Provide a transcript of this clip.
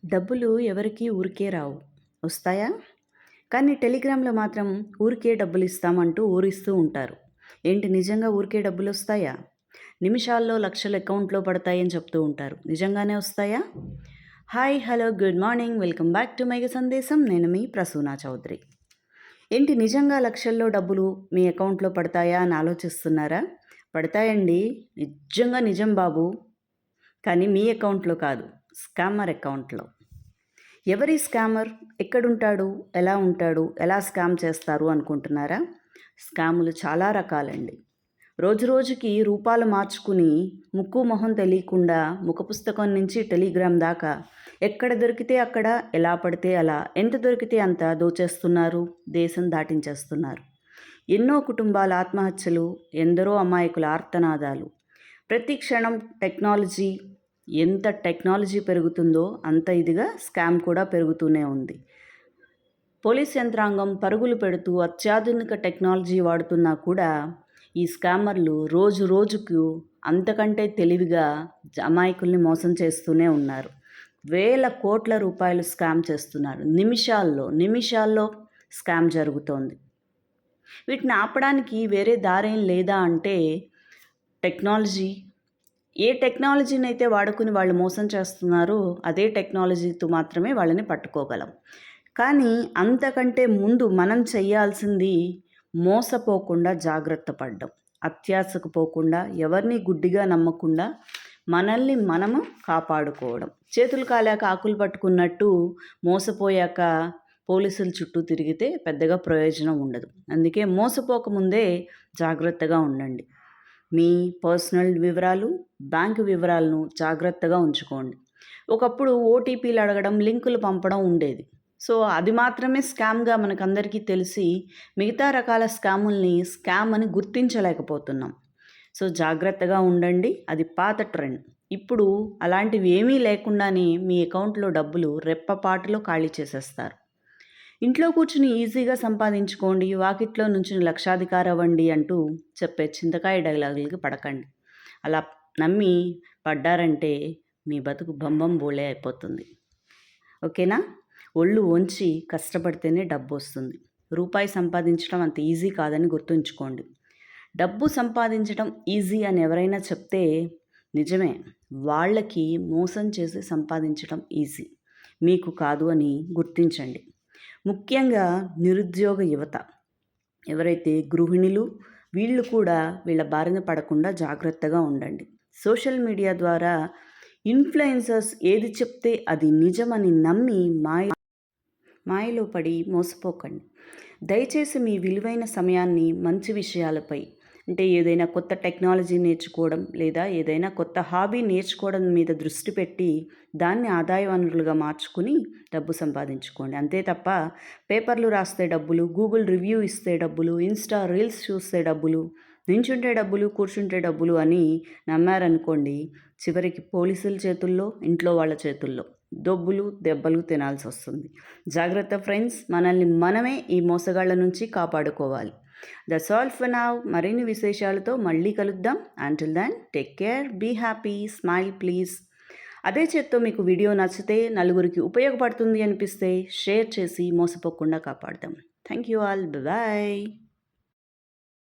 డబ్బులు ఎవరికీ ఊరికే రావు. వస్తాయా? కానీ టెలిగ్రామ్‌లో మాత్రం ఊరికే డబ్బులిస్తామంటూ ఊరిస్తూ ఉంటారు. ఏంటి నిజంగా ఊరికే డబ్బులొస్తాయా? నిమిషాల్లో లక్షలు అకౌంట్‌లో పడతాయని చెప్తూ ఉంటారు. నిజంగానే వస్తాయా? Hi! Hello! Good morning. Welcome back to మేఘ సందేశం. నేను మీ ప్రసూనా చౌదరి. ఏంటి నిజంగా లక్షల్లో డబ్బులు మీ అకౌంట్‌లో పడతాయా అని ఆలోచిస్తున్నారా? పడతాయండి. నిజంగా నిజం బాబు. కానీ మీ అకౌంట్‌లో కాదు. స్కామర్ అకౌంట్‌లో. ఎవరి స్కామర్? ఎక్కడుంటాడు? ఎలా ఉంటాడు? ఎలా స్కామ్ చేస్తారు అనుకుంటున్నారా? స్కాములు చాలా రకాలండి. రోజురోజుకి రూపాలు మార్చుకుని ముక్కు మొహం తెలియకుండా ముఖ పుస్తకం నుంచి టెలిగ్రామ్ దాకా ఎక్కడ దొరికితే అక్కడ, ఎలా పడితే అలా, ఎంత దొరికితే అంత దోచేస్తున్నారు, దేశం దాటించేస్తున్నారు. ఎన్నో కుటుంబాల ఆత్మహత్యలు, ఎందరో అమాయకుల ఆర్తనాదాలు. ప్రతి క్షణం ఎంత టెక్నాలజీ పెరుగుతుందో అంత ఇదిగా స్కామ్ కూడా పెరుగుతూనే ఉంది. పోలీస్ యంత్రాంగం పరుగులు పెడుతూ అత్యాధునిక టెక్నాలజీ వాడుతున్నా కూడా ఈ స్కామర్లు రోజు రోజుకు అంతకంటే తెలివిగా అమాయకుల్ని మోసం చేస్తూనే ఉన్నారు. వేల కోట్ల రూపాయలు స్కామ్ చేస్తున్నారు. నిమిషాల్లో స్కామ్ జరుగుతోంది. వీటిని ఆపడానికి వేరే దారేం లేదా అంటే ఏ టెక్నాలజీని అయితే వాడుకుని వాళ్ళు మోసం చేస్తున్నారో అదే టెక్నాలజీతో మాత్రమే వాళ్ళని పట్టుకోగలం. కానీ అంతకంటే ముందు మనం చేయాల్సింది మోసపోకుండా జాగ్రత్త పడడం, అత్యాశకు పోకుండా, ఎవరిని గుడ్డిగా నమ్మకుండా మనల్ని మనము కాపాడుకోవడం. చేతులు కాలాక ఆకులు పట్టుకున్నట్టు మోసపోయాక పోలీసుల చుట్టూ తిరిగితే పెద్దగా ప్రయోజనం ఉండదు. అందుకే మోసపోకముందే జాగ్రత్తగా ఉండండి. మీ పర్సనల్ వివరాలు, బ్యాంకు వివరాలను జాగ్రత్తగా ఉంచుకోండి. ఒకప్పుడు ఓటీపీలు అడగడం, లింకులు పంపడం ఉండేది. సో అది మాత్రమే స్కామ్గా మనకందరికీ తెలిసి మిగతా రకాల స్కామ్ అని గుర్తించలేకపోతున్నాం. సో జాగ్రత్తగా ఉండండి. అది పాత ట్రెండ్. ఇప్పుడు అలాంటివి ఏమీ లేకుండానే మీ అకౌంట్లో డబ్బులు రెప్పపాటులో ఖాళీ చేసేస్తారు. ఇంట్లో కూర్చుని ఈజీగా సంపాదించుకోండి, వాకిట్లో నుంచి లక్షాధికారి అవ్వండి అంటూ చెప్పే చింతకాయ డైలాగులకి పడకండి. అలా నమ్మి పడ్డారంటే మీ బతుకు బంబం బోలే అయిపోతుంది. ఓకేనా? ఒళ్ళు వంచి కష్టపడితేనే డబ్బు వస్తుంది. రూపాయి సంపాదించడం అంత ఈజీ కాదని గుర్తుంచుకోండి. డబ్బు సంపాదించడం ఈజీ అని ఎవరైనా చెప్తే నిజమే. వాళ్ళకి మోసం చేసి సంపాదించడం ఈజీ, మీకు కాదు అని గుర్తించండి. ముఖ్యంగా నిరుద్యోగ యువత ఎవరైతే గృహిణులు వీళ్ళు కూడా వీళ్ళ బారిన పడకుండా జాగ్రత్తగా ఉండండి. సోషల్ మీడియా ద్వారా ఇన్ఫ్లుయెన్సర్స్ ఏది చెప్తే అది నిజమని నమ్మి మాయలో పడి మోసపోకండి. దయచేసి మీ విలువైన సమయాన్ని మంచి విషయాలపై, అంటే ఏదైనా కొత్త టెక్నాలజీ నేర్చుకోవడం లేదా ఏదైనా కొత్త హాబీ నేర్చుకోవడం మీద దృష్టి పెట్టి దాన్ని ఆదాయ వనరులుగా మార్చుకుని డబ్బు సంపాదించుకోండి. అంతే తప్ప పేపర్లు రాస్తే డబ్బులు, గూగుల్ రివ్యూ ఇస్తే డబ్బులు, ఇన్స్టా రీల్స్ చూస్తే డబ్బులు, నించుంటే డబ్బులు, కూర్చుంటే డబ్బులు అని నమ్మారనుకోండి, చివరికి పోలీసుల చేతుల్లో, ఇంట్లో వాళ్ళ చేతుల్లో దెబ్బలు తినాల్సి వస్తుంది. జాగ్రత్త ఫ్రెండ్స్. మనల్ని మనమే ఈ మోసగాళ్ళ నుంచి కాపాడుకోవాలి. That's all for now. మరిన్ని విశేషాలతో మళ్ళీ కలుద్దాం. Until then take care, be happy, smile please. అదే చేత్తో మీకు వీడియో నచ్చితే, నలుగురికి ఉపయోగపడుతుంది అనిపిస్తే షేర్ చేసి మోసపోకుండా కాపాడదాం. Thank you all. బాయ్.